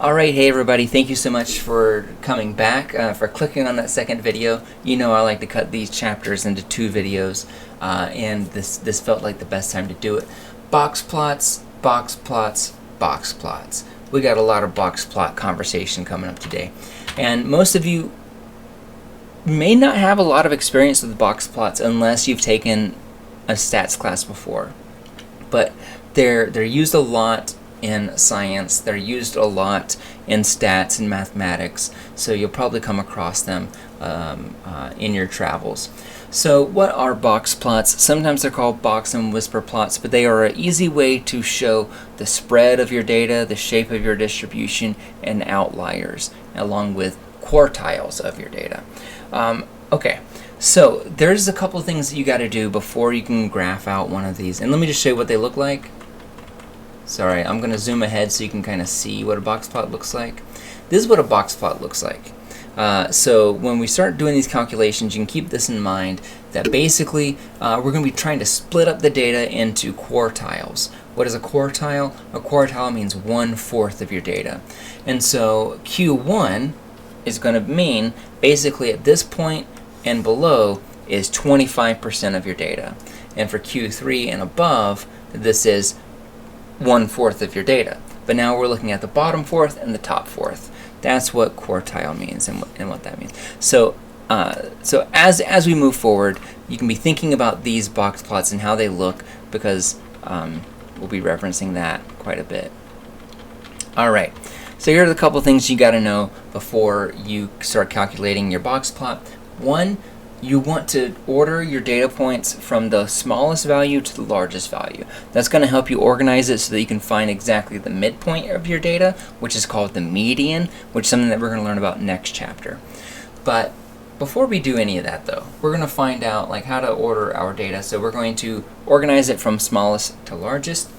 Alright, hey everybody, thank you so much for coming back, for clicking on that second video. You know I like to cut these chapters into 2 videos, and this felt like the best time to do it. Box plots, box plots, box plots. We got a lot of box plot conversation coming up today. And most of you may not have a lot of experience with box plots unless you've taken a stats class before. But they're used a lot in science, they're used a lot in stats and mathematics, so you'll probably come across them in your travels. So what are box plots? Sometimes they're called box and whisper plots, but they are an easy way to show the spread of your data, the shape of your distribution, and outliers, along with quartiles of your data. Okay, so there's a couple of things that you got to do before you can graph out one of these, and let me just show you what they look like. Sorry, I'm going to zoom ahead so you can kind of see what a box plot looks like. This is what a box plot looks like. So when we start doing these calculations, you can keep this in mind that basically we're going to be trying to split up the data into quartiles. What is a quartile? A quartile means 1/4 of your data. And so Q1 is going to mean basically at this point and below is 25% of your data. And for Q3 and above, this is 1/4 of your data. But now we're looking at the bottom fourth and the top fourth. That's what quartile means and what that means. So as we move forward, you can be thinking about these box plots and how they look, because we'll be referencing that quite a bit. Alright, so here are the couple things you got to know before you start calculating your box plot. One, you want to order your data points from the smallest value to the largest value. That's going to help you organize it so that you can find exactly the midpoint of your data, which is called the median, which is something that we're going to learn about next chapter. But before we do any of that though, we're going to find out like how to order our data. So we're going to organize it from smallest to largest.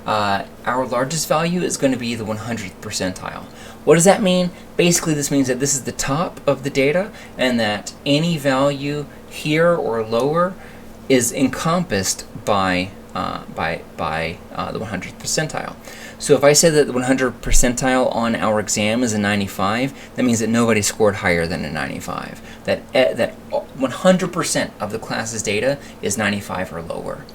Our largest value is going to be the 100th percentile. What does that mean? Basically, this means that this is the top of the data, and that any value here or lower is encompassed by the 100th percentile. So if I say that the 100th percentile on our exam is a 95, that means that nobody scored higher than a 95. That 100% of the class's data is 95 or lower.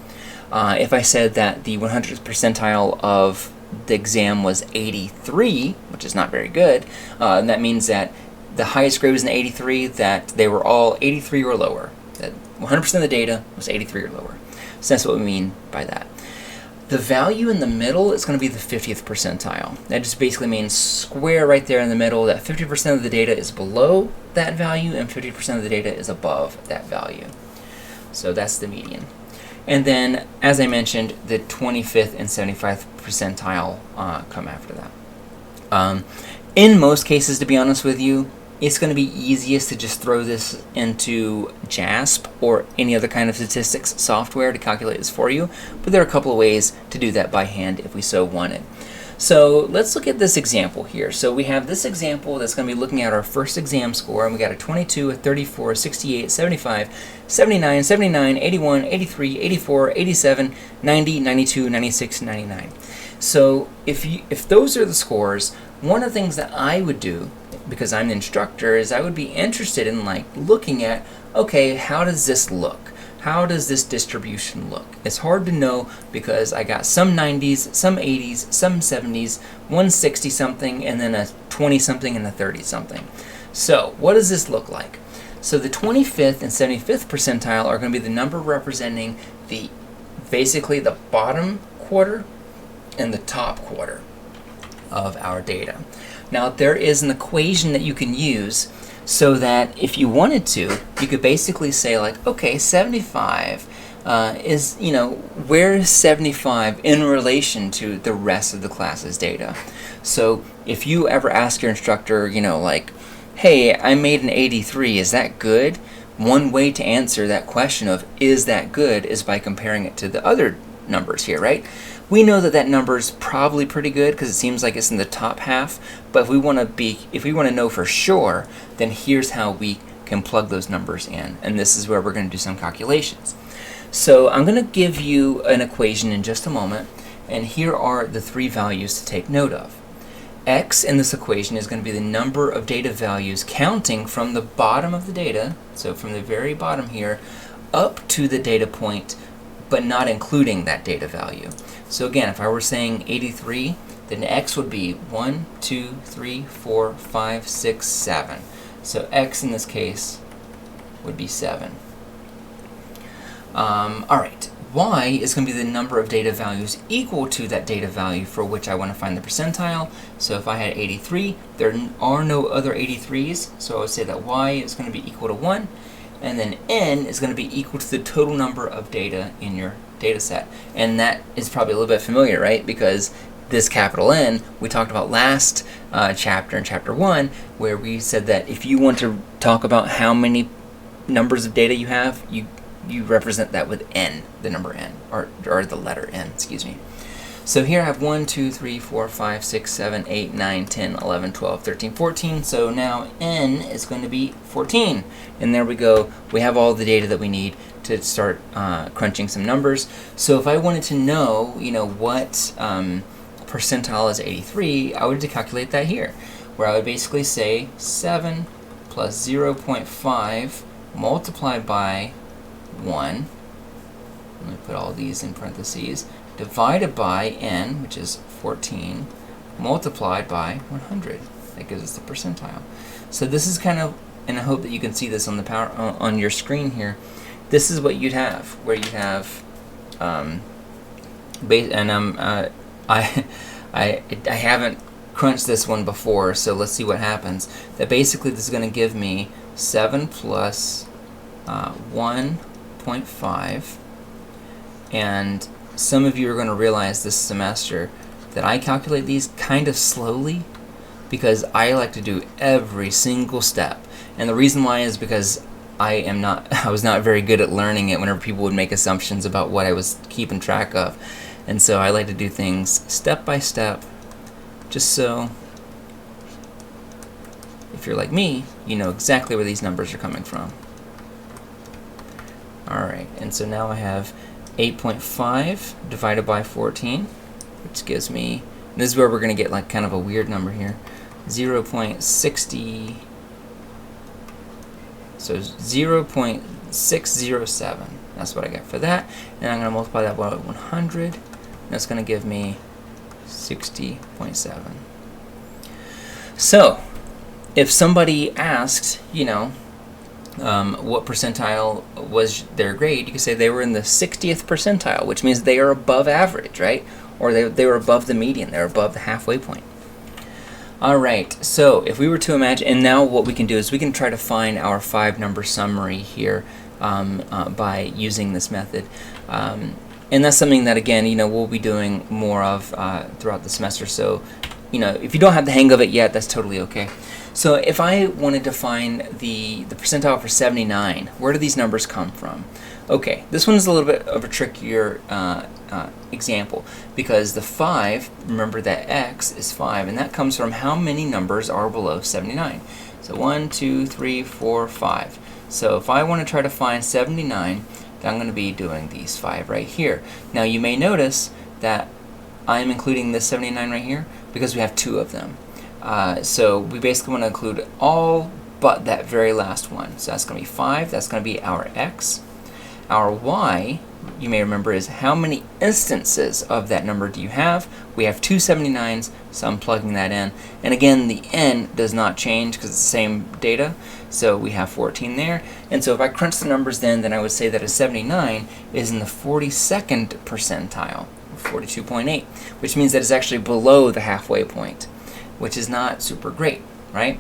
If I said that the 100th percentile of the exam was 83, which is not very good, that means that the highest grade was an 83, that they were all 83 or lower. That 100% of the data was 83 or lower. So that's what we mean by that. The value in the middle is going to be the 50th percentile. That just basically means square right there in the middle, that 50% of the data is below that value and 50% of the data is above that value. So that's the median. And then, as I mentioned, the 25th and 75th percentile come after that. In most cases, to be honest with you, it's going to be easiest to just throw this into JASP or any other kind of statistics software to calculate this for you, but there are a couple of ways to do that by hand if we so wanted. So let's look at this example here. So we have this example that's going to be looking at our first exam score, and we got a 22, a 34, 68, 75, 79, 79, 81, 83, 84, 87, 90, 92, 96, 99. So if those are the scores, one of the things that I would do, because I'm the instructor, is I would be interested in like looking at, okay, how does this look? How does this distribution look? It's hard to know because I got some 90s, some 80s, some 70s, 160 something, and then a 20 something and a 30 something. So what does this look like? So the 25th and 75th percentile are going to be the number representing basically the bottom quarter and the top quarter of our data. Now there is an equation that you can use so that if you wanted to, you could basically say like, okay, 75 is, where is 75 in relation to the rest of the class's data? So if you ever ask your instructor, like, hey, I made an 83, is that good? One way to answer that question of is that good is by comparing it to the other numbers here, right? We know that that number is probably pretty good because it seems like it's in the top half, but if we want to know for sure, then here's how we can plug those numbers in, and this is where we're going to do some calculations. So I'm going to give you an equation in just a moment, and here are the 3 values to take note of. x in this equation is going to be the number of data values counting from the bottom of the data, so from the very bottom here, up to the data point, but not including that data value. So again, if I were saying 83, then x would be 1, 2, 3, 4, 5, 6, 7. So x in this case would be 7. Alright, y is going to be the number of data values equal to that data value for which I want to find the percentile. So if I had 83, there are no other 83s, so I would say that y is going to be equal to 1, and then n is going to be equal to the total number of data in your data set. And that is probably a little bit familiar, right? Because this capital N, we talked about last chapter in chapter 1, where we said that if you want to talk about how many numbers of data you have, you represent that with n, the number n, or the letter n, excuse me. So here I have 1, 2, 3, 4, 5, 6, 7, 8, 9, 10, 11, 12, 13, 14. So now n is going to be 14. And there we go. We have all the data that we need to start crunching some numbers. So if I wanted to know, what percentile is 83, I would calculate that here, where I would basically say 7 plus 0.5 multiplied by 1, let me put all these in parentheses, divided by n, which is 14, multiplied by 100. That gives us the percentile. So this is kind of, and I hope that you can see this on the on your screen here. This is what you'd have, where you have, I haven't crunched this one before, so let's see what happens. That basically this is going to give me 7 plus 1.5, and some of you are going to realize this semester that I calculate these kind of slowly because I like to do every single step. And the reason why is because I was not very good at learning it whenever people would make assumptions about what I was keeping track of. And so I like to do things step by step, just so if you're like me, you know exactly where these numbers are coming from. Alright, and so now I have 8.5 divided by 14, which gives me, this is where we're going to get like kind of a weird number here, 0.60, so 0.607. That's what I get for that. And I'm going to multiply that by 100. That's going to give me 60.7. So, if somebody asked, what percentile was their grade, you could say they were in the 60th percentile, which means they are above average, right? Or they were above the median, they were above the halfway point. Alright, so if we were to imagine, and now what we can do is we can try to find our 5-number summary here by using this method. And that's something that, again, we'll be doing more of throughout the semester. So, if you don't have the hang of it yet, that's totally okay. So if I wanted to find the percentile for 79, where do these numbers come from? Okay, this one is a little bit of a trickier example, because the 5, remember that x is 5, and that comes from how many numbers are below 79. So 1, 2, 3, 4, 5. So if I want to try to find 79, then I'm going to be doing these 5 right here. Now you may notice that I'm including this 79 right here because we have 2 of them. So we basically want to include all but that very last one. So that's going to be 5. That's going to be our x. Our y, you may remember, is how many instances of that number do you have? We have 2 79s, so I'm plugging that in. And again, the n does not change because it's the same data. So we have 14 there. And so if I crunch the numbers then I would say that a 79 is in the 42nd percentile, 42.8, which means that it's actually below the halfway point, which is not super great, right?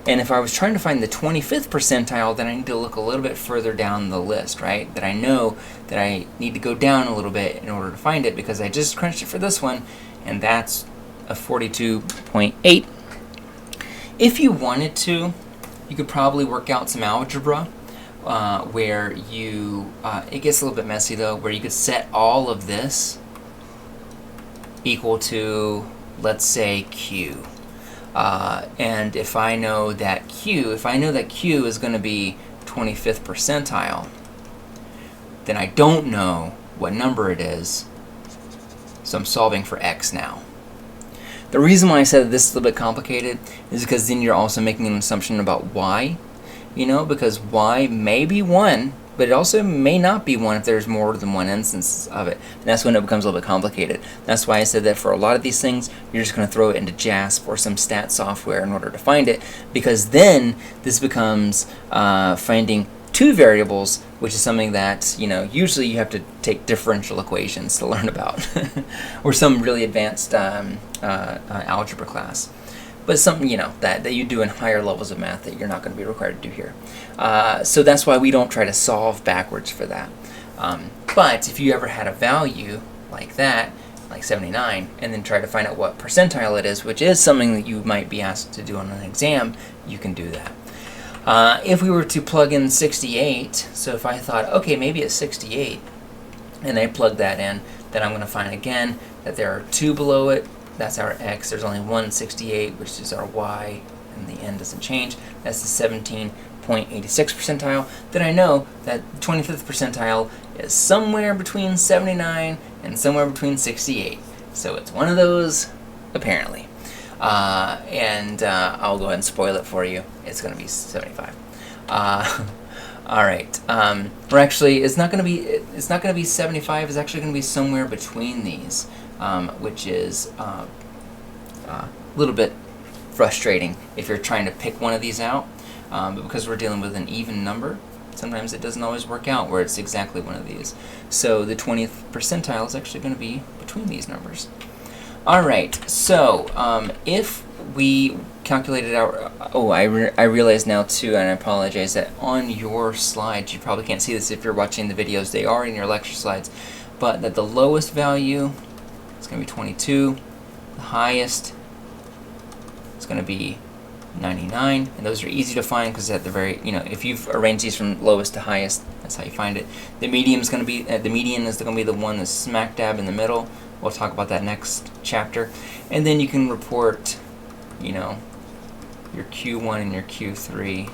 And if I was trying to find the 25th percentile, then I need to look a little bit further down the list, right? That I know that I need to go down a little bit in order to find it, because I just crunched it for this one, and that's a 42.8. If you wanted to, you could probably work out some algebra where you, it gets a little bit messy though, where you could set all of this equal to, let's say, Q. And if I know that Q is going to be 25th percentile, then I don't know what number it is, so I'm solving for X now. The reason why I said that this is a little bit complicated is because then you're also making an assumption about y, you know, because y may be 1, but it also may not be 1 if there's more than one instance of it. And that's when it becomes a little bit complicated. That's why I said that for a lot of these things, you're just going to throw it into JASP or some stat software in order to find it, because then this becomes finding two variables, which is something that, you know, usually you have to take differential equations to learn about, or some really advanced algebra class. But something, you know, that you do in higher levels of math that you're not going to be required to do here. So that's why we don't try to solve backwards for that. But if you ever had a value like that, like 79, and then try to find out what percentile it is, which is something that you might be asked to do on an exam, you can do that. If we were to plug in 68, so if I thought, okay, maybe it's 68, and I plug that in, then I'm going to find again that there are 2 below it. That's our x. There's only one 68, which is our y, and the n doesn't change. That's the 17.86 percentile. Then I know that the 25th percentile is somewhere between 79 and somewhere between 68. So it's one of those, apparently. I'll go ahead and spoil it for you. It's going to be 75. All right. We're actually, it's not going to be 75. It's actually going to be somewhere between these. Which is a little bit frustrating if you're trying to pick one of these out, but because we're dealing with an even number, sometimes it doesn't always work out where it's exactly one of these. So the 20th percentile is actually going to be between these numbers. All right, so if we calculated our, I realize now too, and I apologize, that on your slides, you probably can't see this if you're watching the videos, they are in your lecture slides, but that the lowest value, it's going to be 22. The highest is going to be 99, and those are easy to find because at the very, you know, if you've arranged these from lowest to highest, that's how you find it. The median is going to be the one that's smack dab in the middle. We'll talk about that next chapter, and then you can report, you know, your Q1 and your Q3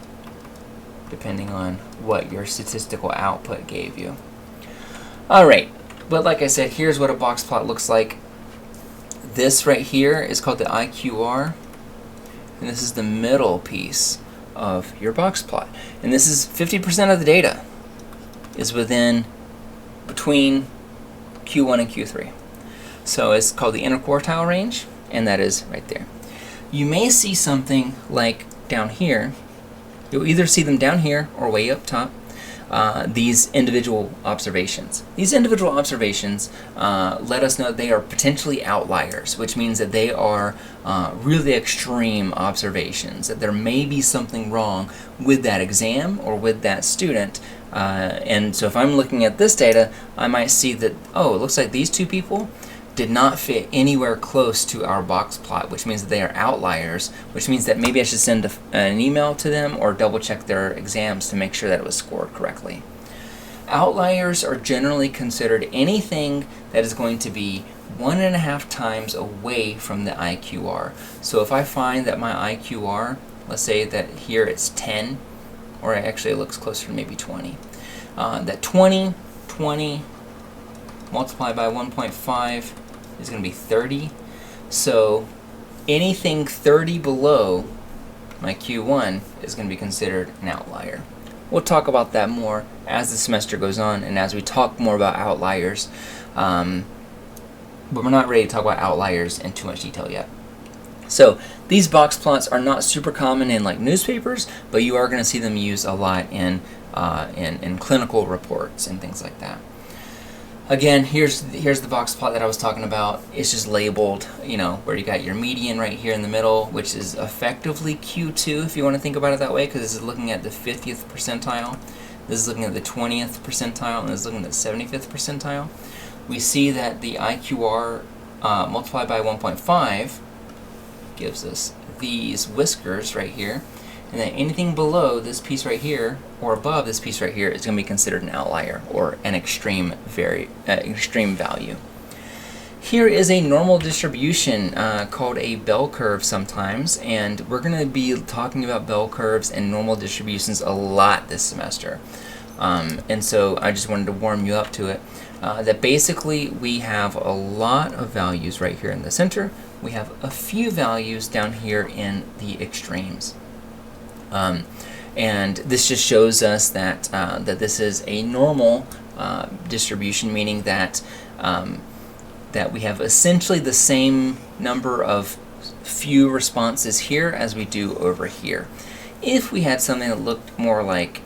depending on what your statistical output gave you. All right. But like I said, here's what a box plot looks like. This right here is called the IQR, and this is the middle piece of your box plot. And this is 50% of the data is between Q1 and Q3. So it's called the interquartile range, and that is right there. You may see something like down here. You'll either see them down here or way up top. These individual observations. These individual observations let us know that they are potentially outliers, which means that they are really extreme observations, that there may be something wrong with that exam or with that student. And so if I'm looking at this data, I might see that, oh, it looks like these two people did not fit anywhere close to our box plot, which means that they are outliers, which means that maybe I should send an email to them or double check their exams to make sure that it was scored correctly. Outliers are generally considered anything that is going to be 1.5 times away from the IQR. So if I find that my IQR, let's say that here it's 10, or actually it looks closer to maybe 20, that 20 multiplied by 1.5 is going to be 30. So anything 30 below my Q1 is going to be considered an outlier. We'll talk about that more as the semester goes on and as we talk more about outliers. But we're not ready to talk about outliers in too much detail yet. So these box plots are not super common in like newspapers, but you are going to see them used a lot in clinical reports and things like that. Again, here's the box plot that I was talking about. It's just labeled, you know, where you got your median right here in the middle, which is effectively Q2 if you want to think about it that way, because this is looking at the 50th percentile. This is looking at the 20th percentile, and this is looking at the 75th percentile. We see that the IQR multiplied by 1.5 gives us these whiskers right here, and then anything below this piece right here or above this piece right here is going to be considered an outlier or an extreme value. Here is a normal distribution called a bell curve sometimes, and we're going to be talking about bell curves and normal distributions a lot this semester. And so I just wanted to warm you up to it. That basically we have a lot of values right here in the center. we have a few values down here in the extremes. And this just shows us that, that this is a normal distribution, meaning that, that we have essentially the same number of few responses here as we do over here. If we had something that looked more like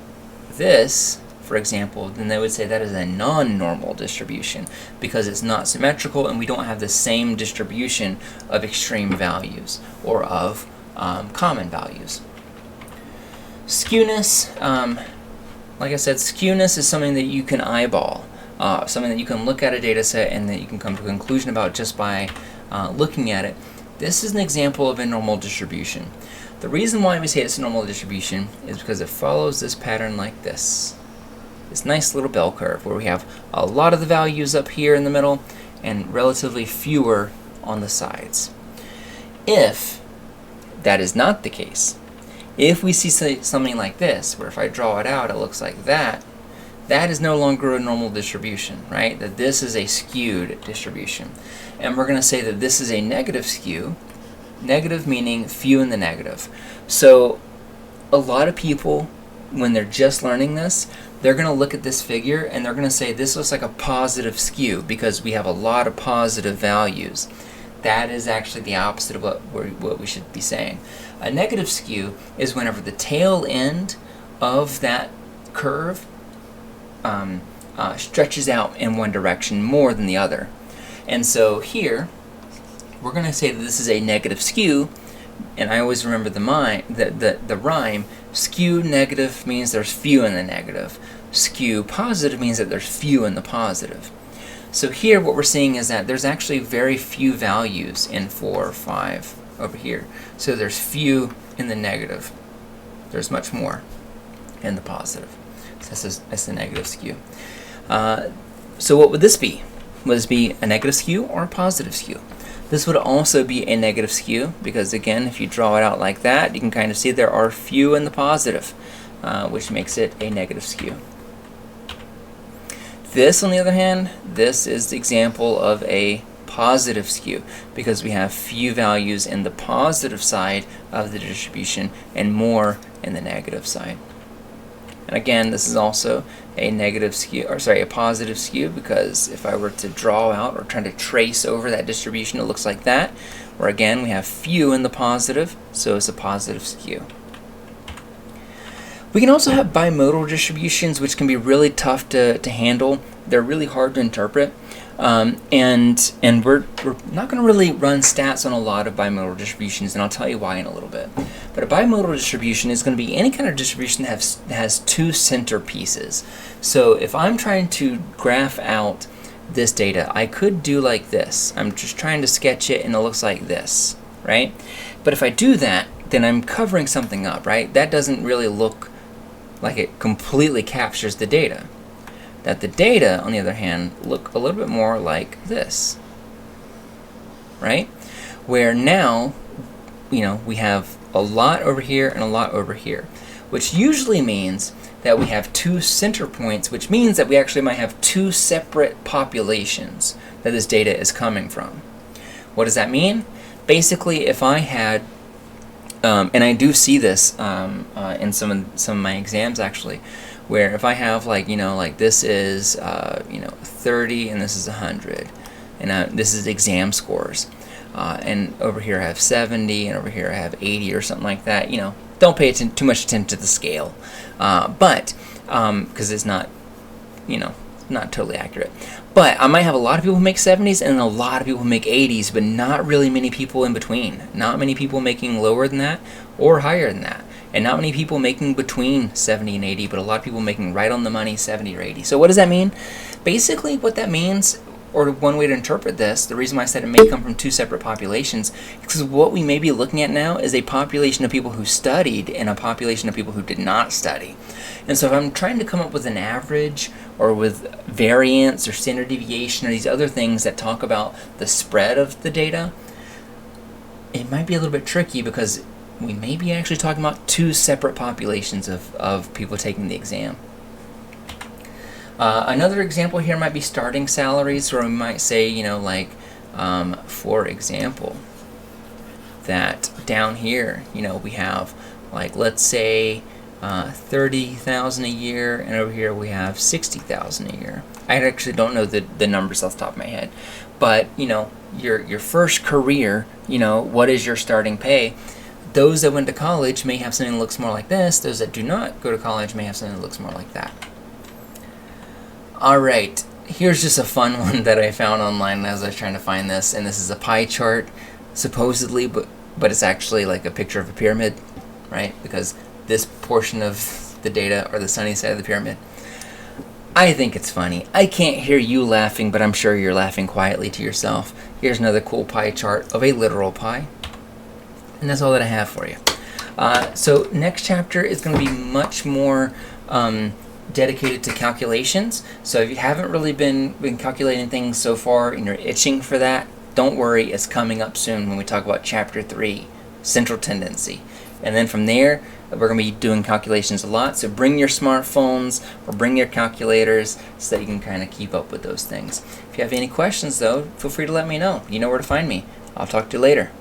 this, for example, then they would say that is a non-normal distribution because it's not symmetrical and we don't have the same distribution of extreme values or of common values. Skewness, like I said, skewness is something that you can eyeball, something that you can look at a data set and that you can come to a conclusion about just by looking at it. This is an example of a normal distribution. The reason why we say it's a normal distribution is because it follows this pattern like this. This nice little bell curve where we have a lot of the values up here in the middle and relatively fewer on the sides. If that is not the case, if we see something like this, where if I draw it out, it looks like that, that is no longer a normal distribution, right? That this is a skewed distribution. And we're going to say that this is a negative skew, negative meaning few in the negative. So a lot of people, when they're just learning this, they're going to look at this figure and they're going to say this looks like a positive skew because we have a lot of positive values. That is actually the opposite of what we should be saying. A negative skew is whenever the tail end of that curve stretches out in one direction more than the other. And so here, we're going to say that this is a negative skew, and I always remember the rhyme, skew negative means there's few in the negative. Skew positive means that there's few in the positive. So here what we're seeing is that there's actually very few values in 4 or 5 over here. So there's few in the negative. There's much more in the positive. So that's a negative skew. So what would this be? Would this be a negative skew or a positive skew? This would also be a negative skew because, again, if you draw it out like that, you can kind of see there are few in the positive, which makes it a negative skew. This, on the other hand, this is the example of a positive skew because we have few values in the positive side of the distribution and more in the negative side. And again, this is also a negative skew, or sorry, a positive skew, because if I were to draw out or try to trace over that distribution, it looks like that, where again we have few in the positive, so it's a positive skew. We can also have bimodal distributions, which can be really tough to handle. They're really hard to interpret, and we're not going to really run stats on a lot of bimodal distributions, and I'll tell you why in a little bit. But a bimodal distribution is going to be any kind of distribution that has two center pieces. So if I'm trying to graph out this data, I could do like this. I'm just trying to sketch it, and it looks like this, right? But if I do that, then I'm covering something up, right? That doesn't really look like it completely captures the data. That the data, on the other hand, look a little bit more like this, right? Where now, we have a lot over here and a lot over here, which usually means that we have two center points, which means that we actually might have two separate populations that this data is coming from. What does that mean? Basically, if I had and I do see this in some of my exams actually, where if I have like this is 30 and this is 100, and this is exam scores, and over here I have 70 and over here I have 80 or something like that. Don't pay too much attention to the scale, but because it's not not totally accurate. But I might have a lot of people who make 70s and a lot of people who make 80s, but not really many people in between. Not many people making lower than that or higher than that. And not many people making between 70 and 80, but a lot of people making right on the money 70 or 80. So what does that mean? Basically what that means, or one way to interpret this, the reason why I said it may come from two separate populations, is because what we may be looking at now is a population of people who studied and a population of people who did not study. And so if I'm trying to come up with an average or with variance or standard deviation or these other things that talk about the spread of the data, it might be a little bit tricky because we may be actually talking about two separate populations of people taking the exam. Another example here might be starting salaries, or we might say, for example, that down here, you know, we have, like, let's say 30,000 a year, and over here we have 60,000 a year. I actually don't know the numbers off the top of my head, but you know, your first career, you know, what is your starting pay? Those that went to college may have something that looks more like this. Those that do not go to college may have something that looks more like that. All right, here's just a fun one that I found online as I was trying to find this, and this is a pie chart, supposedly, but it's actually like a picture of a pyramid, right? Because this portion of the data are the sunny side of the pyramid. I think it's funny. I can't hear you laughing, but I'm sure you're laughing quietly to yourself. Here's another cool pie chart of a literal pie. And that's all that I have for you. So next chapter is going to be much more dedicated to calculations. So if you haven't really been calculating things so far and you're itching for that, don't worry, it's coming up soon when we talk about chapter 3, central tendency. And then from there, we're going to be doing calculations a lot. So bring your smartphones or bring your calculators so that you can kind of keep up with those things. If you have any questions though, feel free to let me know. You know where to find me. I'll talk to you later.